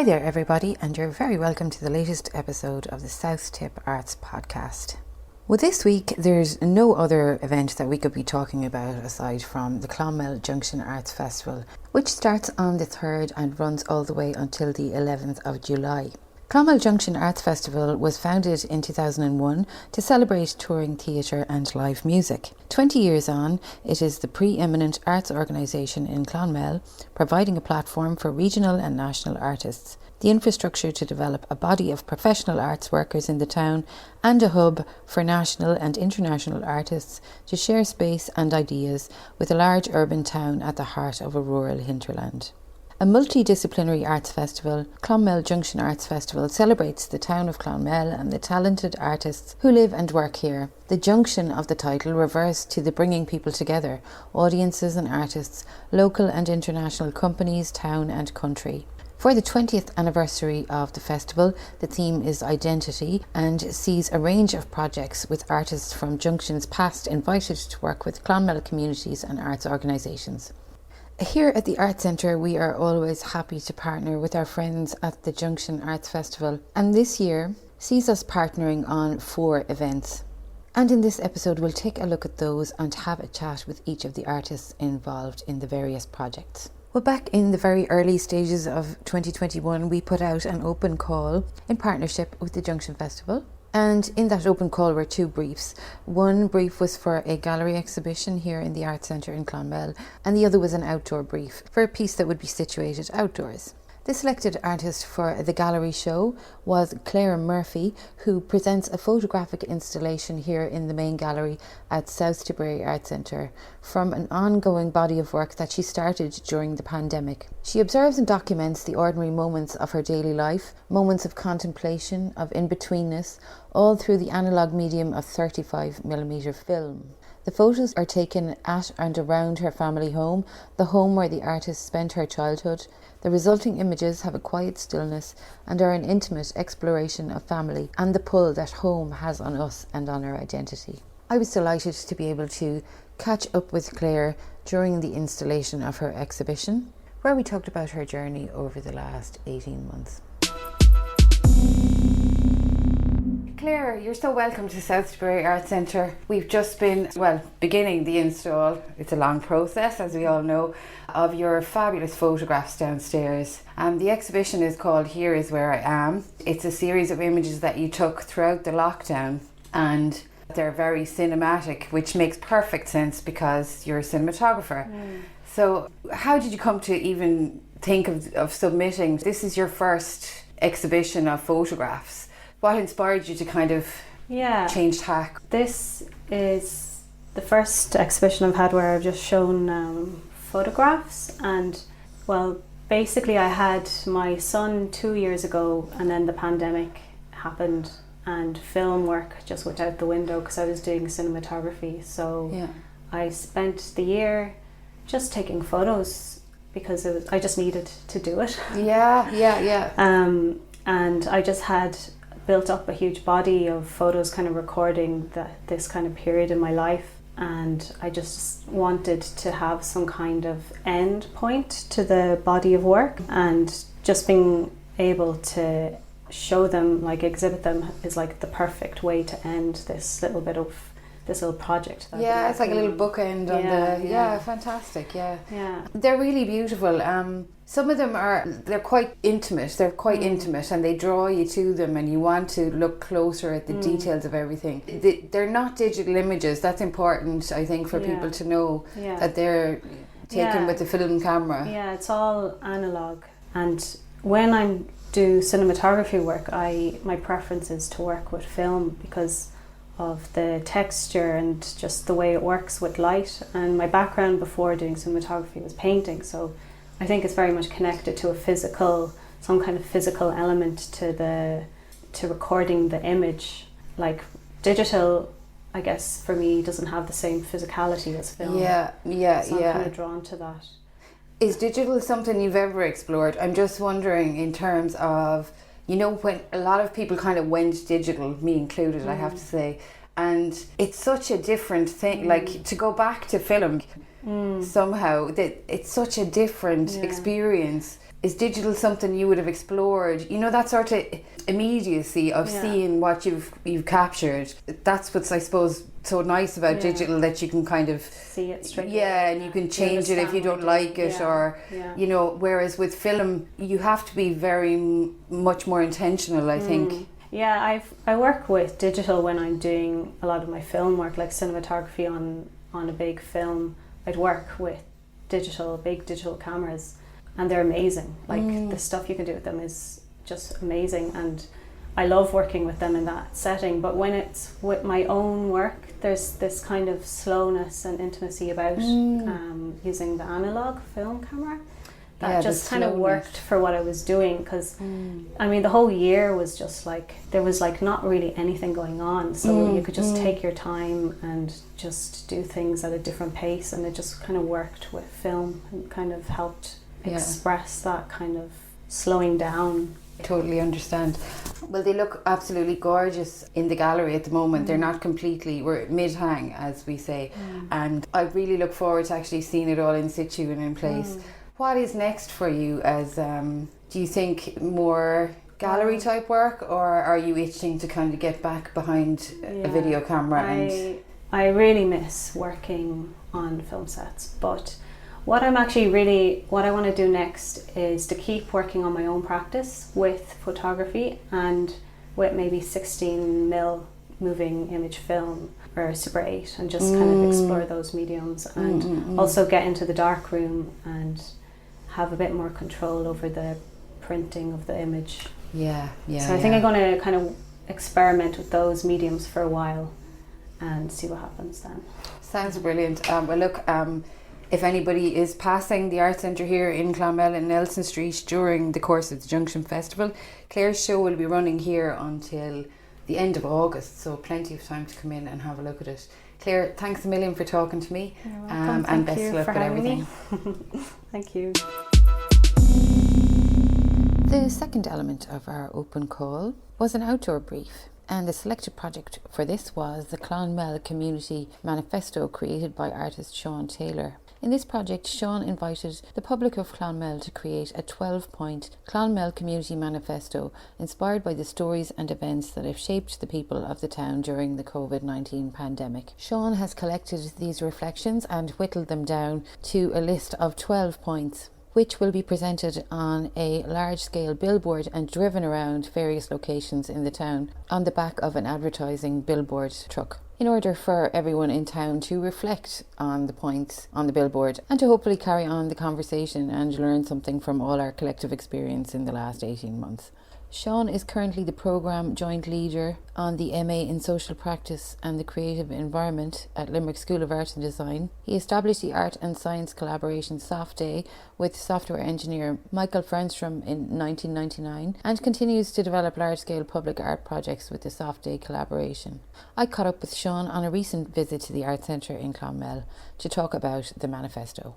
Hi there everybody, and you're very welcome to the latest episode of the South Tipp Arts Podcast. Well, this week there's no other event that we could be talking about aside from the Clonmel Junction Arts Festival, which starts on the 3rd and runs all the way until the 11th of July. Clonmel Junction Arts Festival was founded in 2001 to celebrate touring theatre and live music. 20 years on, it is the preeminent arts organisation in Clonmel, providing a platform for regional and national artists, the infrastructure to develop a body of professional arts workers in the town, and a hub for national and international artists to share space and ideas with a large urban town at the heart of a rural hinterland. A multidisciplinary arts festival, Clonmel Junction Arts Festival celebrates the town of Clonmel and the talented artists who live and work here. The junction of the title refers to the bringing people together, audiences and artists, local and international companies, town and country. For the 20th anniversary of the festival, the theme is identity and sees a range of projects with artists from junctions past invited to work with Clonmel communities and arts organisations. Here at the Arts Centre, we are always happy to partner with our friends at the Junction Arts Festival, and this year sees us partnering on 4 events. And in this episode, we'll take a look at those and have a chat with each of the artists involved in the various projects. Well, back in the very early stages of 2021, we put out an open call in partnership with the Junction Festival. And in that open call were 2 briefs. One brief was for a gallery exhibition here in the Arts Centre in Clonmel, and the other was an outdoor brief for a piece that would be situated outdoors. The selected artist for the gallery show was Claire Murphy, who presents a photographic installation here in the main gallery at South Tipp Arts Centre from an ongoing body of work that she started during the pandemic. She observes and documents the ordinary moments of her daily life, moments of contemplation, of in-betweenness, all through the analogue medium of 35mm film. The photos are taken at and around her family home, the home where the artist spent her childhood. The resulting images have a quiet stillness and are an intimate exploration of family and the pull that home has on us and on our identity. I was delighted to be able to catch up with Claire during the installation of her exhibition, where we talked about her journey over the last 18 months. Claire, you're so welcome to South Tipp Arts Centre. We've just been, beginning the install. It's a long process, as we all know, of your fabulous photographs downstairs. The exhibition is called Here Is Where I Am. It's a series of images that you took throughout the lockdown, and they're very cinematic, which makes perfect sense because you're a cinematographer. So how did you come to even think of submitting? This is your first exhibition of photographs. What inspired you to kind of change tack? This is the first exhibition I've had where I've just shown photographs, and basically I had my son 2 years ago, and then the pandemic happened and film work just went out the window because I was doing cinematography. So I spent the year just taking photos because I just needed to do it. And I just had built up a huge body of photos kind of recording this kind of period in my life, and I just wanted to have some kind of end point to the body of work, and just being able to show them, like exhibit them, is like the perfect way to end this little project. It's like a little bookend on fantastic. They're really beautiful. Some of them they're quite intimate. And they draw you to them, and you want to look closer at the details of everything. They're not digital images. That's important, I think, for people to know that they're taken with the film camera. Yeah, it's all analog. And when I do cinematography work, my preference is to work with film because of the texture and just the way it works with light. And my background before doing cinematography was painting, so I think it's very much connected to some kind of physical element to recording the image. Like digital, I guess for me, doesn't have the same physicality as film. So I'm kind of drawn to that. Is digital something you've ever explored? I'm just wondering in terms of, when a lot of people kind of went digital, me included, I have to say, and it's such a different thing, like to go back to film somehow, that it's such a different experience. is digital something you would have explored? You know, that sort of immediacy of seeing what you've captured. That's what's, I suppose, so nice about digital, that you can kind of see it straight away. And you can change it if you don't like it, or you know, whereas with film you have to be very much more intentional, I think. Yeah, I work with digital when I'm doing a lot of my film work, like cinematography on a big film. I'd work with big digital cameras, and they're amazing. Like the stuff you can do with them is just amazing, and I love working with them in that setting. But when it's with my own work, there's this kind of slowness and intimacy about using the analog film camera. That just kind of worked for what I was doing, because I mean the whole year was just like, there was like not really anything going on, so you could just take your time and just do things at a different pace, and it just kind of worked with film and kind of helped express that kind of slowing down. Totally understand. Well, they look absolutely gorgeous in the gallery at the moment. They're not completely, we're mid-hang as we say, and I really look forward to actually seeing it all in situ and in place. What is next for you? As do you think more gallery type work, or are you itching to kind of get back behind a video camera? I really miss working on film sets, but what I want to do next is to keep working on my own practice with photography and with maybe 16mm moving image film or Super 8, and just kind of explore those mediums, and also get into the dark room and have a bit more control over the printing of the image. So I think I'm going to kind of experiment with those mediums for a while and see what happens then. Sounds brilliant. Well, look, if anybody is passing the Arts Centre here in Clonmel and Nelson Street during the course of the Junction Festival, Claire's show will be running here until the end of August, so plenty of time to come in and have a look at it. Claire, thanks a million for talking to me. You're welcome. And best of luck with everything. Thank you. The second element of our open call was an outdoor brief, and the selected project for this was the Clonmel Community Manifesto, created by artist Sean Taylor. In this project, Sean invited the public of Clonmel to create a 12-point Clonmel Community Manifesto inspired by the stories and events that have shaped the people of the town during the COVID-19 pandemic. Sean has collected these reflections and whittled them down to a list of 12 points, which will be presented on a large-scale billboard and driven around various locations in the town on the back of an advertising billboard truck, in order for everyone in town to reflect on the points on the billboard and to hopefully carry on the conversation and learn something from all our collective experience in the last 18 months. Sean is currently the programme joint leader on the MA in Social Practice and the Creative Environment at Limerick School of Art and Design. He established the art and science collaboration SoftDay with software engineer Michael Fernstrom in 1999 and continues to develop large-scale public art projects with the SoftDay collaboration. I caught up with Sean on a recent visit to the Arts Centre in Clonmel to talk about the manifesto.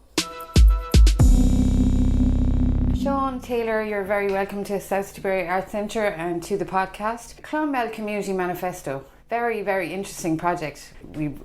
Sean Taylor, you're very welcome to South Tipp Arts Centre and to the podcast. Clonmel Community Manifesto. Very, very interesting project.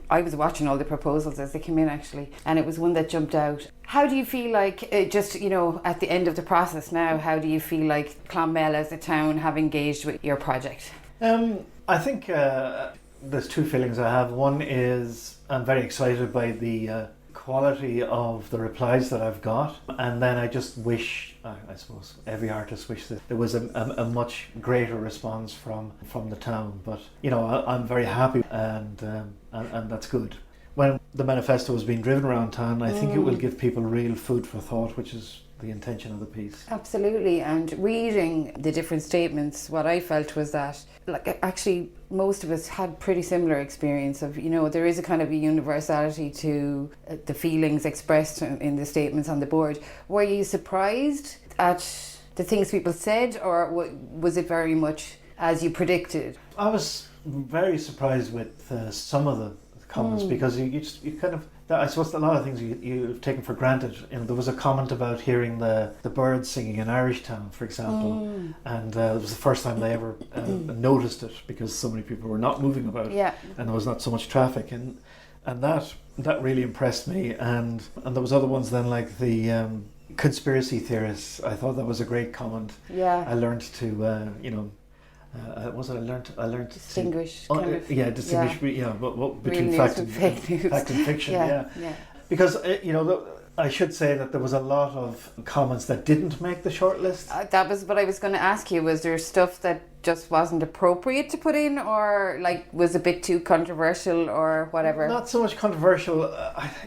I was watching all the proposals as they came in actually, and it was one that jumped out. How do you feel like, just, you know, at the end of the process now, how do you feel like Clonmel as a town have engaged with your project? I think there's two feelings I have. One is I'm very excited by the quality of the replies that I've got, and then I just wish, I suppose every artist wishes that there was a much greater response from the town, but you know, I'm very happy, and that's good. When the manifesto was being driven around town, I think it will give people real food for thought, which is the intention of the piece. Absolutely, and reading the different statements, what I felt was that, like, actually most of us had pretty similar experience of, you know, there is a kind of a universality to the feelings expressed in the statements on the board. Were you surprised at the things people said, or was it very much as you predicted? I was very surprised with some of the comments, because you kind of, I suppose a lot of things you've taken for granted. You know, there was a comment about hearing the birds singing in Irish Town, for example, and it was the first time they ever noticed it, because so many people were not moving about, and there was not so much traffic, and that really impressed me. And there was other ones then, like the conspiracy theorists. I thought that was a great comment. Yeah. I learned to, I learned distinguish. Distinguish. Between real fact news and fake news. fact and fiction. Yeah. Because I should say that there was a lot of comments that didn't make the shortlist. That was what I was going to ask you. Was there stuff that just wasn't appropriate to put in, or like was a bit too controversial, or whatever? Not so much controversial.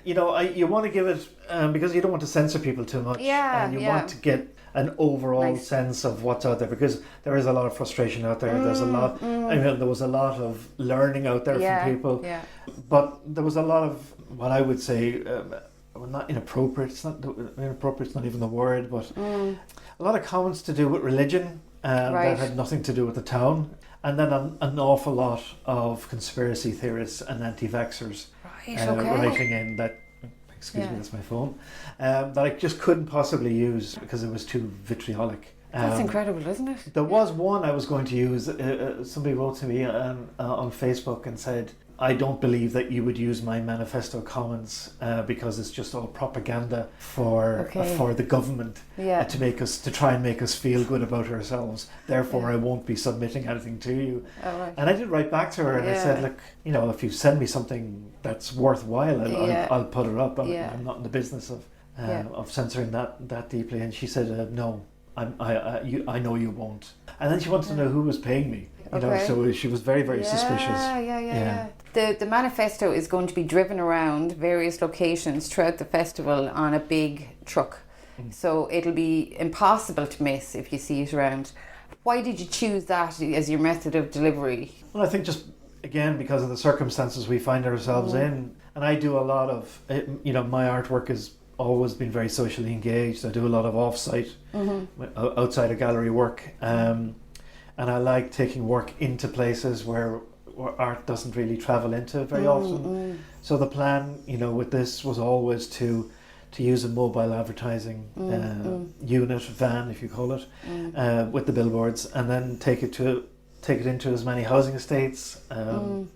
You want to give it because you don't want to censor people too much. And you want to get an overall sense of what's out there, because there is a lot of frustration out there. There's a lot. There was a lot of learning out there from people. Yeah. But there was a lot of what I would say. Not inappropriate. It's not inappropriate. It's not even the word, but a lot of comments to do with religion that had nothing to do with the town, and then an awful lot of conspiracy theorists and anti-vaxxers writing in that. Excuse me, that's my phone. That I just couldn't possibly use because it was too vitriolic. That's incredible, isn't it? There was one I was going to use. Somebody wrote to me on Facebook and said, I don't believe that you would use my manifesto comments because it's just all propaganda for the government to try and make us feel good about ourselves. Therefore, I won't be submitting anything to you. Oh, right. And I did write back to her and I said, look, if you send me something that's worthwhile, I'll put it up. I'm not in the business of censoring that deeply. And she said, no, I know you won't. And then she wanted to know who was paying me. So she was very, very suspicious. Yeah. The manifesto is going to be driven around various locations throughout the festival on a big truck. So it'll be impossible to miss if you see it around. Why did you choose that as your method of delivery? Well, I think just, again, because of the circumstances we find ourselves in. And I do a lot of, my artwork has always been very socially engaged. I do a lot of off-site, outside of gallery work. And I like taking work into places where art doesn't really travel into very often. So the plan, with this was always to use a mobile advertising unit, van, if you call it, with the billboards, and then take it into as many housing estates and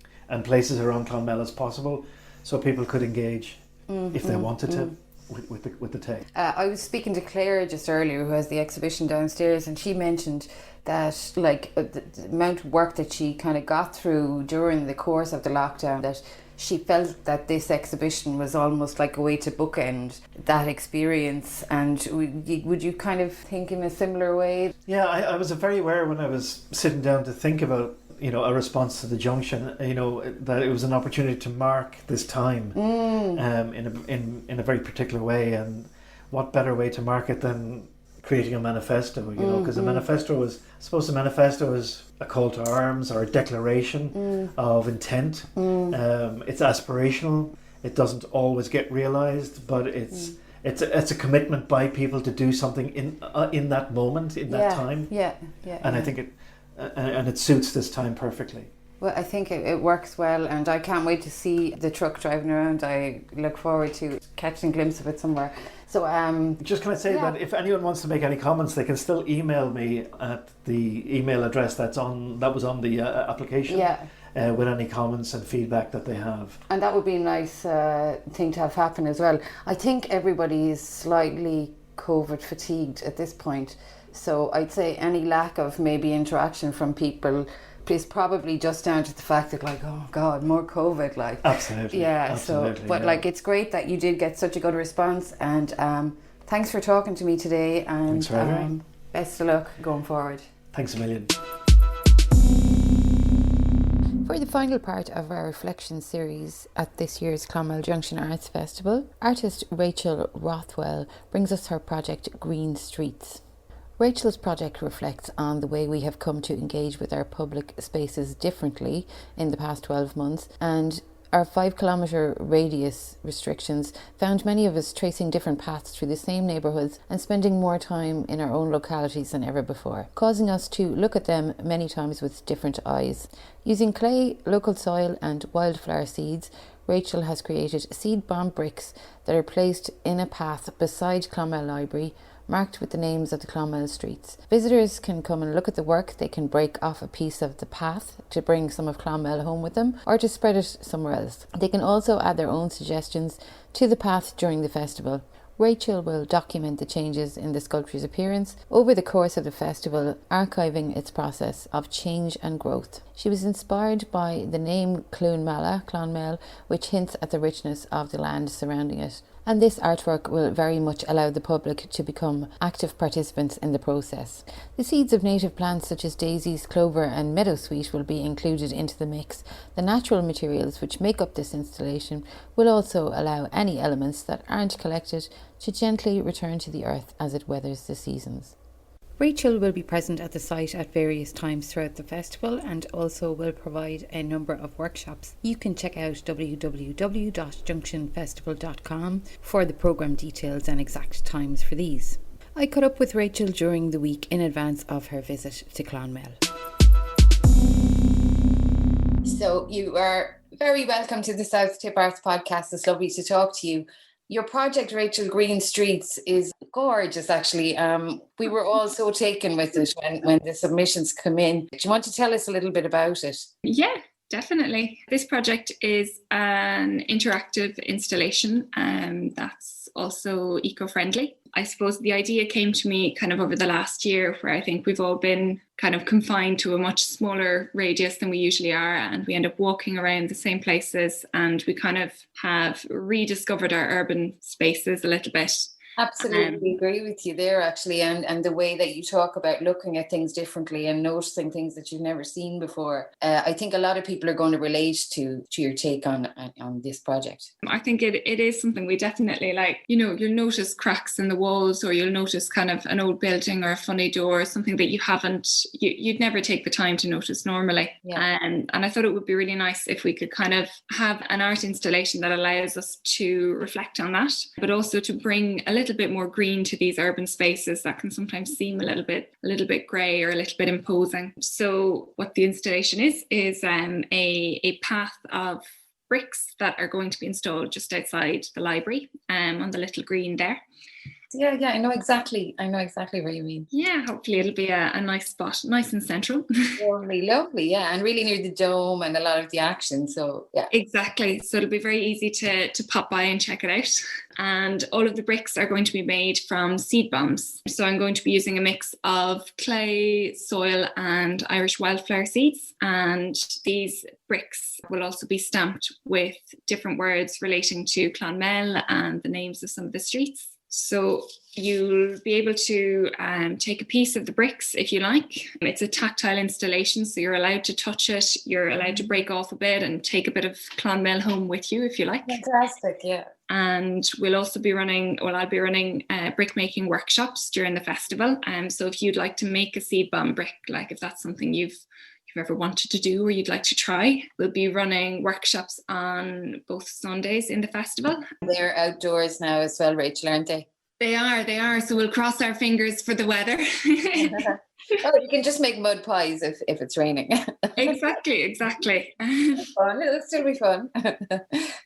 places around Clonmel as possible, so people could engage if they wanted to. With the text. I was speaking to Claire just earlier, who has the exhibition downstairs, and she mentioned that the amount of work that she kind of got through during the course of the lockdown, that she felt that this exhibition was almost like a way to bookend that experience. And would you kind of think in a similar way? Yeah, I was very aware when I was sitting down to think about a response to the junction, that it was an opportunity to mark this time in a very particular way. And what better way to mark it than creating a manifesto, because a manifesto is a call to arms or a declaration of intent. It's aspirational. It doesn't always get realized, but it's a commitment by people to do something in that moment, in that time. And I think it suits this time perfectly. Well, I think it works well, and I can't wait to see the truck driving around. I look forward to catching a glimpse of it somewhere. So, just can I say that if anyone wants to make any comments, they can still email me at the email address that was on the application. With any comments and feedback that they have. And that would be a nice thing to have happen as well. I think everybody is slightly COVID fatigued at this point. So I'd say any lack of maybe interaction from people is probably just down to the fact that, like, oh God, more COVID, like. Absolutely. Yeah. Absolutely, so, but like, it's great that you did get such a good response, and thanks for talking to me today, and thanks for having me. Best of luck going forward. Thanks a million. For the final part of our reflection series at this year's Clonmel Junction Arts Festival, artist Rachel Rothwell brings us her project Green Streets. Rachel's project reflects on the way we have come to engage with our public spaces differently in the past 12 months, and our 5-kilometre radius restrictions found many of us tracing different paths through the same neighbourhoods and spending more time in our own localities than ever before, causing us to look at them many times with different eyes. Using clay, local soil and wildflower seeds, Rachel has created seed bomb bricks that are placed in a path beside Clonmel Library, marked with the names of the Clonmel streets. Visitors can come and look at the work. They can break off a piece of the path to bring some of Clonmel home with them, or to spread it somewhere else. They can also add their own suggestions to the path during the festival. Rachel will document the changes in the sculpture's appearance over the course of the festival, archiving its process of change and growth. She was inspired by the name Clonmel, which hints at the richness of the land surrounding it. And this artwork will very much allow the public to become active participants in the process. The seeds of native plants such as daisies, clover and meadowsweet will be included into the mix. The natural materials which make up this installation will also allow any elements that aren't collected to gently return to the earth as it weathers the seasons. Rachel will be present at the site at various times throughout the festival and also will provide a number of workshops. You can check out www.junctionfestival.com for the programme details and exact times for these. I caught up with Rachel during the week in advance of her visit to Clonmel. So you are very welcome to the South Tipp Arts Podcast. It's lovely to talk to you. Your project, Rachel, Green Streets, is gorgeous, actually. We were all so taken with it when the submissions come in. Do you want to tell us a little bit about it? Yeah, definitely. This project is an interactive installation that's also eco-friendly. I suppose the idea came to me kind of over the last year, where I think we've all been kind of confined to a much smaller radius than we usually are, and we end up walking around the same places, and we kind of have rediscovered our urban spaces a little bit. Absolutely agree with you there, actually, and the way that you talk about looking at things differently and noticing things that you've never seen before. I think a lot of people are going to relate to your take on this project. I think it is something we definitely like. You know, you'll notice cracks in the walls, or you'll notice kind of an old building or a funny door, something that you'd never take the time to notice normally. Yeah. And I thought it would be really nice if we could kind of have an art installation that allows us to reflect on that, but also to bring a little bit more green to these urban spaces that can sometimes seem a little bit grey or a little bit imposing. So what the installation is a path of bricks that are going to be installed just outside the library on the little green there. Yeah, I know exactly what you mean. Yeah, hopefully it'll be a nice spot, nice and central. Lovely, yeah, and really near the dome and a lot of the action, so yeah. Exactly, so it'll be very easy to pop by and check it out. And all of the bricks are going to be made from seed bombs. So I'm going to be using a mix of clay, soil and Irish wildflower seeds. And these bricks will also be stamped with different words relating to Clonmel and the names of some of the streets. So you'll be able to take a piece of the bricks if you like. It's a tactile installation, so you're allowed to touch it. You're allowed to break off a bit and take a bit of Clonmel home with you if you like. Fantastic, yeah. And I'll be running brick making workshops during the festival. So if you'd like to make a seed bomb brick, like if that's something you've ever wanted to do or you'd like to try, we'll be running workshops on both Sundays in the festival. They're outdoors now as well, Rachel, aren't they? They are. So we'll cross our fingers for the weather. Oh, you can just make mud pies if it's raining. Exactly. Fun. It'll still be fun.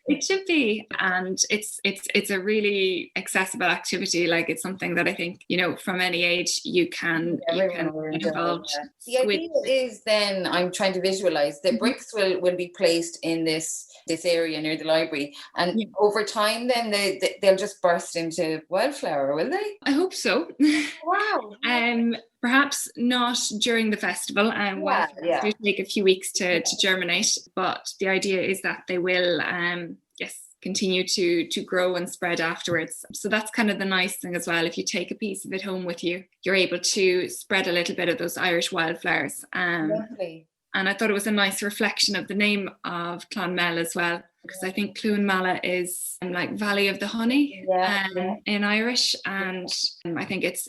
It should be, and it's a really accessible activity. Like it's something that I think, you know, from any age you can get involved. The idea is then, I'm trying to visualize, the bricks will be placed in this area near the library, and over time then they'll just burst into wildflower, will they? I hope so. Wow. Perhaps not during the festival, wildflowers do take a few weeks to germinate, but the idea is that they will continue to grow and spread afterwards. So that's kind of the nice thing as well. If you take a piece of it home with you, you're able to spread a little bit of those Irish wildflowers. Lovely. And I thought it was a nice reflection of the name of Clonmel as well, because I think Clonmel is like Valley of the Honey in Irish, and I think it's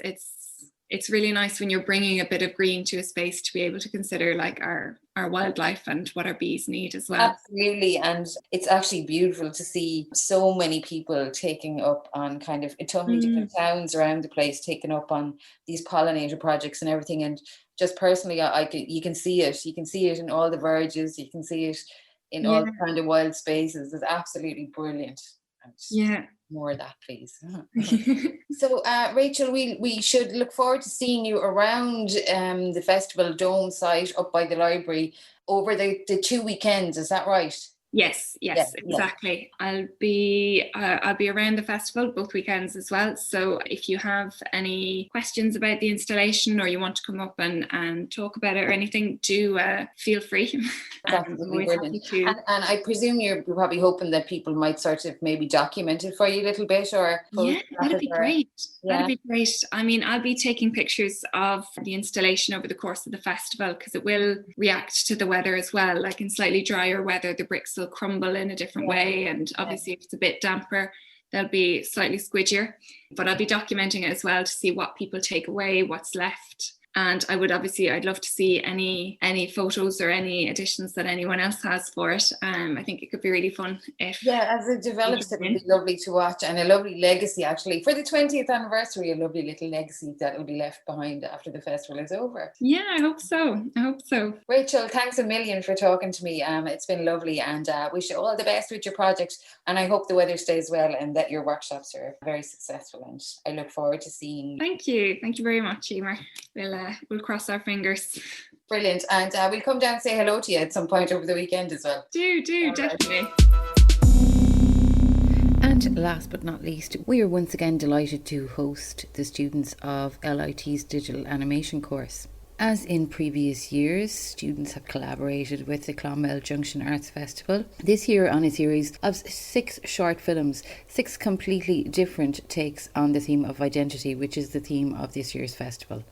really nice when you're bringing a bit of green to a space to be able to consider like our wildlife and what our bees need as well. Absolutely, and it's actually beautiful to see so many people taking up on kind of totally different towns around the place, taking up on these pollinator projects and everything. And just personally, you can see it. You can see it in all the verges. You can see it in all the kind of wild spaces. It's absolutely brilliant. More of that, please. So, Rachel, we should look forward to seeing you around the festival dome site up by the library over the 2 weekends. Is that right? Yes, Yeah. exactly. I'll be around the festival both weekends as well. So if you have any questions about the installation or you want to come up and talk about it or anything, do feel free. That's absolutely brilliant. And I presume you're probably hoping that people might sort of maybe document it for you a little bit, or that'd be great. That'd be great. I mean, I'll be taking pictures of the installation over the course of the festival because it will react to the weather as well. Like in slightly drier weather, the bricks will crumble in a different way, and obviously if it's a bit damper, they'll be slightly squidgier. But I'll be documenting it as well to see what people take away, what's left. And I'd love to see any photos or any additions that anyone else has for it. I think it could be really fun if as it develops, it would be lovely to watch, and a lovely legacy actually for the 20th anniversary, a lovely little legacy that will be left behind after the festival is over. Yeah, I hope so. Rachel, thanks a million for talking to me. It's been lovely, and wish you all the best with your project, and I hope the weather stays well and that your workshops are very successful, and I look forward to seeing. Thank you very much, Emer. We'll cross our fingers. Brilliant. And we'll come down and say hello to you at some point over the weekend as well. Do, definitely. And last but not least, we are once again delighted to host the students of LIT's digital animation course. As in previous years, students have collaborated with the Clonmel Junction Arts Festival, this year on a series of 6 short films, 6 completely different takes on the theme of identity, which is the theme of this year's festival.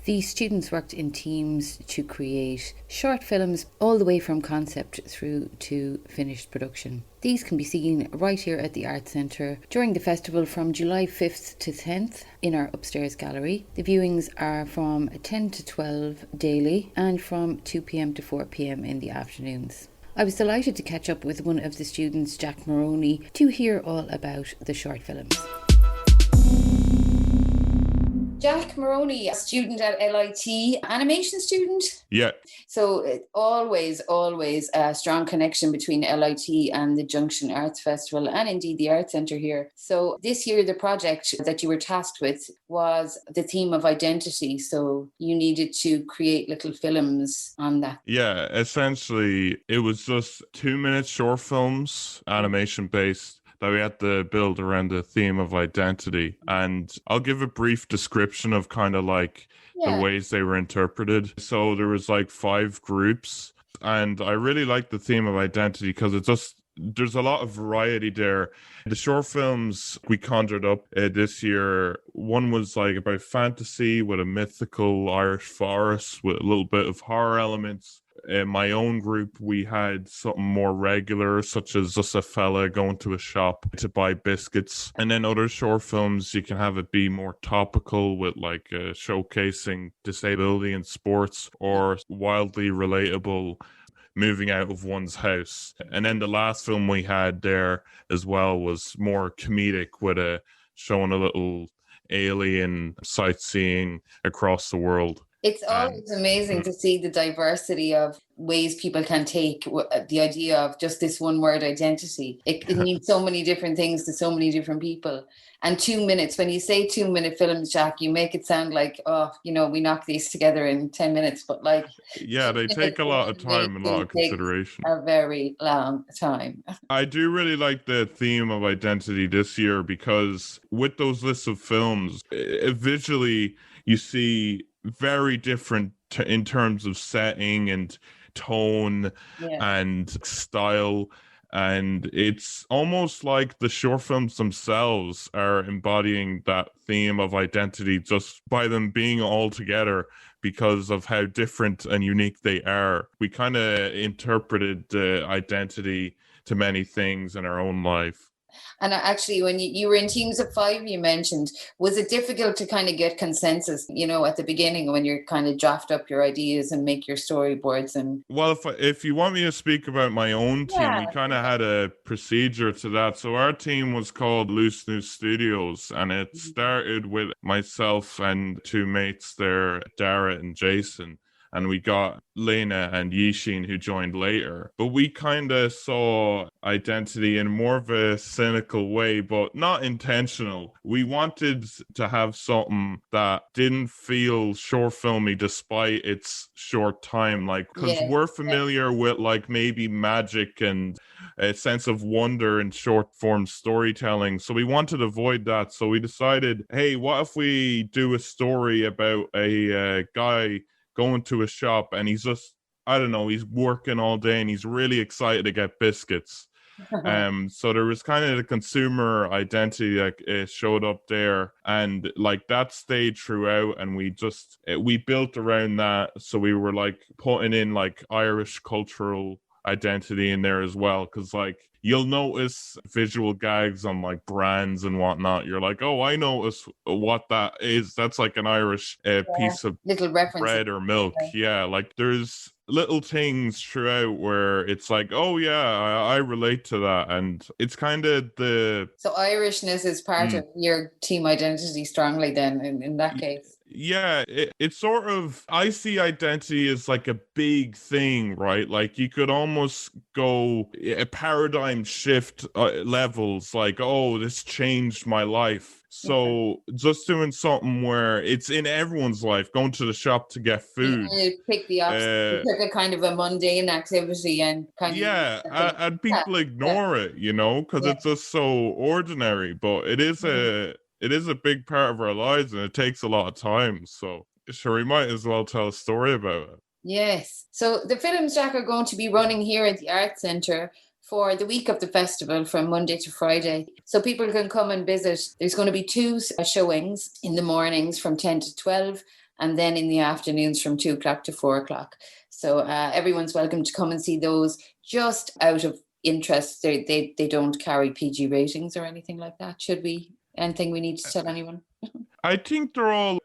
The students worked in teams to create short films all the way from concept through to finished production. These can be seen right here at the Arts Centre during the festival from July 5th to 10th in our upstairs gallery. The viewings are from 10 to 12 daily and from 2 p.m. to 4 p.m. in the afternoons. I was delighted to catch up with one of the students, Jack Moroney, to hear all about the short films. Jack Moroney, a student at LIT, animation student. Yeah. So always a strong connection between LIT and the Junction Arts Festival and indeed the Arts Centre here. So this year the project that you were tasked with was the theme of identity. So you needed to create little films on that. Yeah, essentially it was just 2-minute short films, animation based, that we had to build around the theme of identity. And I'll give a brief description of kind of like the ways they were interpreted. So there was like 5 groups, and I really like the theme of identity because there's a lot of variety there. The short films we conjured up this year, one was like about fantasy with a mythical Irish forest with a little bit of horror elements. In my own group, we had something more regular, such as just a fella going to a shop to buy biscuits. And then other short films, you can have it be more topical with like showcasing disability in sports, or wildly relatable, moving out of one's house. And then the last film we had there as well was more comedic, with showing a little alien sightseeing across the world. It's always amazing to see the diversity of ways people can take the idea of just this one word identity. It means so many different things to so many different people. And 2 minutes, when you say 2-minute films, Jack, you make it sound like, we knock these together in 10 minutes. But like, yeah, they take a lot of time and a lot of consideration. A very long time. I do really like the theme of identity this year because with those lists of films, visually you see very different in terms of setting and tone and style, and it's almost like the short films themselves are embodying that theme of identity just by them being all together because of how different and unique they are. We kind of interpreted identity to many things in our own life. And actually, when you were in teams of 5, you mentioned, was it difficult to kind of get consensus, at the beginning when you're kind of draft up your ideas and make your storyboards? And well, if you want me to speak about my own team, we kind of had a procedure to that. So our team was called Loose New Studios, and it started with myself and 2 mates there, Dara and Jason. And we got Lena and Yishin, who joined later. But we kind of saw identity in more of a cynical way, but not intentional. We wanted to have something that didn't feel short filmy despite its short time. Like, because we're familiar with like maybe magic and a sense of wonder in short form storytelling. So we wanted to avoid that. So we decided, hey, what if we do a story about a guy going to a shop and he's just, I don't know, he's working all day and he's really excited to get biscuits. So there was kind of the consumer identity that showed up there, and like that stayed throughout, and we built around that. So we were like putting in like Irish cultural identity in there as well, because like you'll notice visual gags on like brands and whatnot. You're like, oh, I notice what that is. That's like an Irish piece of little reference bread or milk. Yeah, like there's little things throughout where it's like, oh yeah, I relate to that. And it's kind of so Irishness is part of your team identity strongly then in that case. Yeah, it's sort of, I see identity as like a big thing, right? Like you could almost go a paradigm shift levels, like, oh, this changed my life. So just doing something where it's in everyone's life, going to the shop to get food. You pick the opposite. You took a kind of a mundane activity and kind of... and people ignore it, you know, because it's just so ordinary. But it is a big part of our lives, and it takes a lot of time. So sure, we might as well tell a story about it. Yes. So the films, Jack, are going to be running here at the Arts Centre for the week of the festival from Monday to Friday. So people can come and visit. There's going to be 2 showings in the mornings from 10 to 12 and then in the afternoons from 2 o'clock to 4 o'clock. So everyone's welcome to come and see those. Just out of interest, they don't carry PG ratings or anything like that. Should we? Anything we need to tell anyone? I think they're all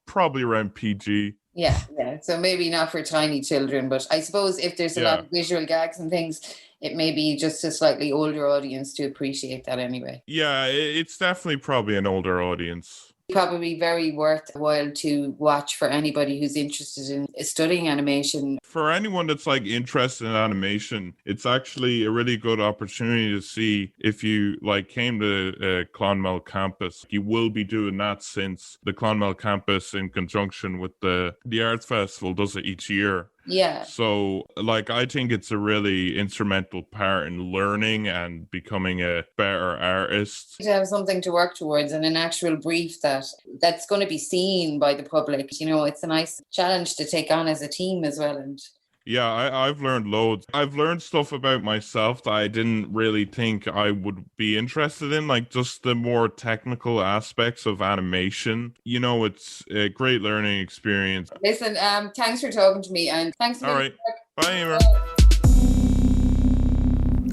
probably around PG. Yeah. So maybe not for tiny children, but I suppose if there's a lot of visual gags and things, it may be just a slightly older audience to appreciate that anyway. Yeah, it's definitely probably an older audience. Probably very worthwhile to watch for anybody who's interested in studying animation. For anyone that's like interested in animation, it's actually a really good opportunity to see if you like came to Clonmel campus. You will be doing that since the Clonmel campus in conjunction with the Arts Festival does it each year. Yeah. So, like, I think it's a really instrumental part in learning and becoming a better artist. To have something to work towards and an actual brief that's going to be seen by the public. You know, it's a nice challenge to take on as a team as well. And yeah, I've learned loads. I've learned stuff about myself that I didn't really think I would be interested in, like just the more technical aspects of animation. You know, it's a great learning experience. Listen, thanks for talking to me, and thanks. All right. Bye, Emer.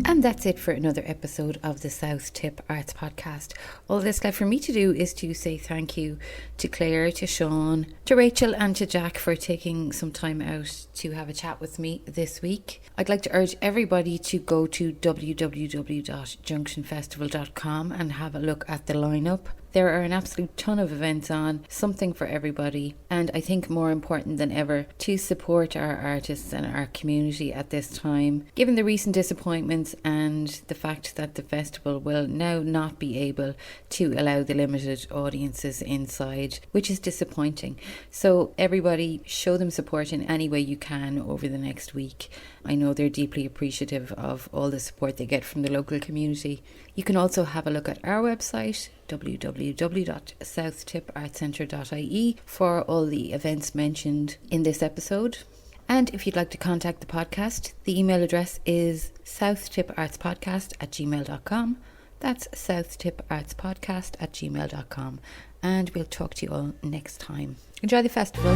And that's it for another episode of the South Tipp Arts Podcast. All that's left for me to do is to say thank you to Claire, to Sean, to Rachel and to Jack for taking some time out to have a chat with me this week. I'd like to urge everybody to go to www.junctionfestival.com and have a look at the lineup. There are an absolute ton of events on, something for everybody, and I think more important than ever to support our artists and our community at this time. Given the recent disappointments and the fact that the festival will now not be able to allow the limited audiences inside, which is disappointing. So everybody, show them support in any way you can over the next week. I know they're deeply appreciative of all the support they get from the local community. You can also have a look at our website, www.southtippartcentre.ie, for all the events mentioned in this episode. And if you'd like to contact the podcast, the email address is southtippartspodcast@gmail.com. That's southtippartspodcast@gmail.com. And we'll talk to you all next time. Enjoy the festival.